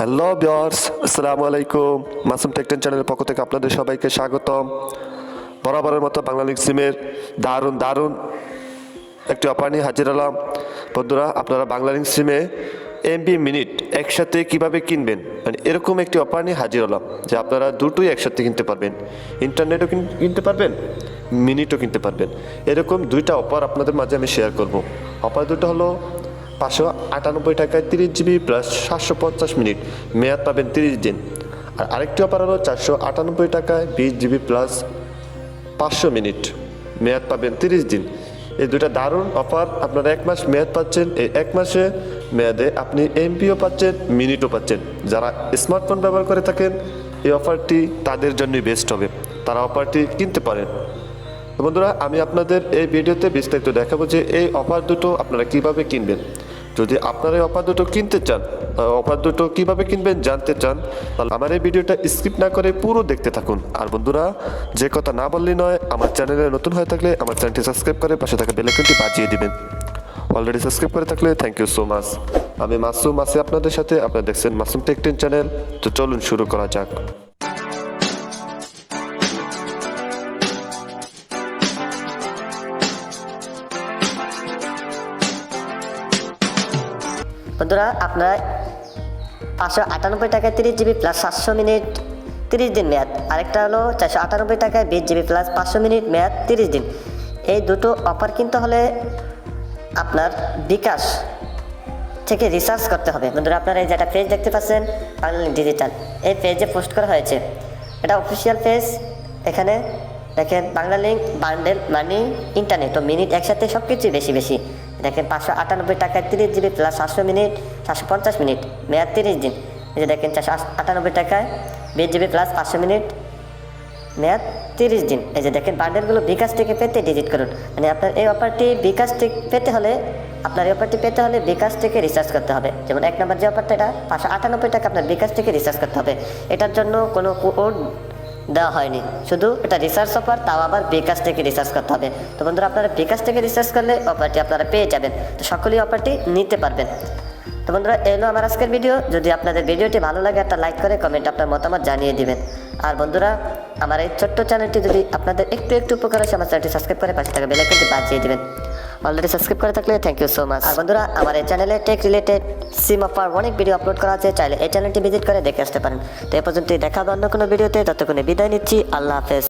Hello viewers, আসসালামু আলাইকুম। মাসুম টেকটেন চ্যানেলের পক্ষ থেকে আপনাদের সবাইকে স্বাগতম। বরাবরের মতো বাংলালিংক সিমের দারুণ একটি অফার নিয়ে হাজির হলাম। বন্ধুরা, আপনারা বাংলালিংক সিমে এমবি মিনিট একসাথে কিভাবে কিনবেন, মানে এরকম একটি অফার নিয়ে হাজির হলাম যে আপনারা দুটোই একসাথে কিনতে পারবেন। ইন্টারনেটও কিনতে পারবেন, মিনিটও কিনতে পারবেন। এরকম দুইটা অফার আপনাদের মাঝে আমি শেয়ার করব। অফার দুটো হলো 598 টাকায় 30 জিবি প্লাস 750 মিনিট, মেয়াদ পাবেন 30 দিন। আর আরেকটি অফার হলো 498 টাকায় 20 জিবি প্লাস 500 মিনিট, মেয়াদ পাবেন 30 দিন। এই দুটা দারুণ অফার, আপনারা 1 মাস মেয়াদ পাচ্ছেন। এই 1 মাসে মেয়াদে আপনি এমপিও পাচ্ছেন, মিনিটও পাচ্ছেন। যারা স্মার্টফোন ব্যবহার করে থাকেন, এই অফারটি তাদের জন্যই বেস্ট হবে, তারা অফারটি কিনতে পারেন। তো বন্ধুরা, আমি আপনাদের এই ভিডিওতে বিস্তারিত দেখাবো যে এই অফার দুটো আপনারা কিভাবে কিনবেন। যদি আপনারা এই অফার দুটো কিনতে চান, অফার দুটো কিভাবে কিনবেন জানতে চান, তাহলে আমার এই ভিডিওটা স্কিপ না করে পুরো দেখতে থাকুন। আর বন্ধুরা, যে কথা না বললেই নয়, আমার চ্যানেলে নতুন হয়ে থাকলে আমার চ্যানেলটি সাবস্ক্রাইব করে পাশে থাকা বেল আইকনটি বাজিয়ে দিবেন। অলরেডি সাবস্ক্রাইব করে থাকলে থ্যাংক ইউ সো মাচ। আমি মাসুম আছি আপনাদের সাথে, আপনারা দেখছেন মাসুম টেকটেন চ্যানেল। তো চলুন শুরু করা যাক। বন্ধুরা, আপনারা 598 টাকায় 30 জিবি প্লাস 700 মিনিট 30 দিন মেয়াদ, আরেকটা হলো 498 টাকায় 20 জিবি প্লাস 500 মিনিট মেয়াদ 30 দিন। এই দুটো অফার কিনতে হলে আপনার বিকাশ থেকে রিচার্জ করতে হবে। বন্ধুরা, আপনারা এই যেটা পেজ দেখতে পাচ্ছেন বাংলালিংক ডিজিটাল, এই পেজে পোস্ট করা হয়েছে, এটা অফিসিয়াল পেজ। এখানে দেখেন বাংলালিংক বান্ডেল মানি ইন্টারনেট ও মিনিট একসাথে সব কিছুই বেশি দেখেন 598 টাকায় 30 জিবি প্লাস 700 মিনিট 750 মিনিট মেয়াদ 30 দিন। এই যে দেখেন 498 টাকায় 20 জিবি প্লাস 500 মিনিট মেয়াদ 30 দিন। এই যে দেখেন বান্ডেলগুলো বিকাশ থেকে পেতে ডিজিট করুন। মানে আপনার এই অফারটি বিকাশ থেকে পেতে হলে বিকাশ থেকে রিচার্জ করতে হবে। যেমন 1 নম্বর যে অফারটা, এটা 598 টাকা আপনার বিকাশ থেকে রিচার্জ করতে হবে। এটার জন্য কোনো কোড দেওয়া হয়নি, শুধু এটা রিচার্জ অফার, তাও আবার বিকাশ থেকে রিচার্জ করতে হবে। তো বন্ধুরা, আপনারা বিকাশ থেকে রিচার্জ করলে অফারটি আপনারা পেয়ে যাবেন। তো সকলেই অফারটি নিতে পারবেন। তো বন্ধুরা, এলো আমার আজকের ভিডিও। যদি আপনাদের ভিডিওটি ভালো লাগে, একটা লাইক করে কমেন্ট আপনার মতামত জানিয়ে দিবেন। আর বন্ধুরা, আমার এই ছোট্ট চ্যানেলটি যদি আপনাদের একটু উপকার আসে, আমার চ্যানেলটি সাবস্ক্রাইব করে পাশে থাকা বেল আইকনটি বাজিয়ে দিবেন। অলরেডি সাবস্ক্রাইব করে থাকলে থ্যাংক ইউ সো মাচ। আর বন্ধুরা, আমার এই চ্যানেলে টেক রিলেটেড সিম অফার অনেক ভিডিও আপলোড করা আছে, চাইলে এই চ্যানেলটি ভিজিট করে দেখে আসতে পারেন। তো এ পর্যন্ত দেখা হবে অন্য কোনো ভিডিওতে। ততক্ষণে বিদায় নিচ্ছি। আল্লাহ হাফেজ।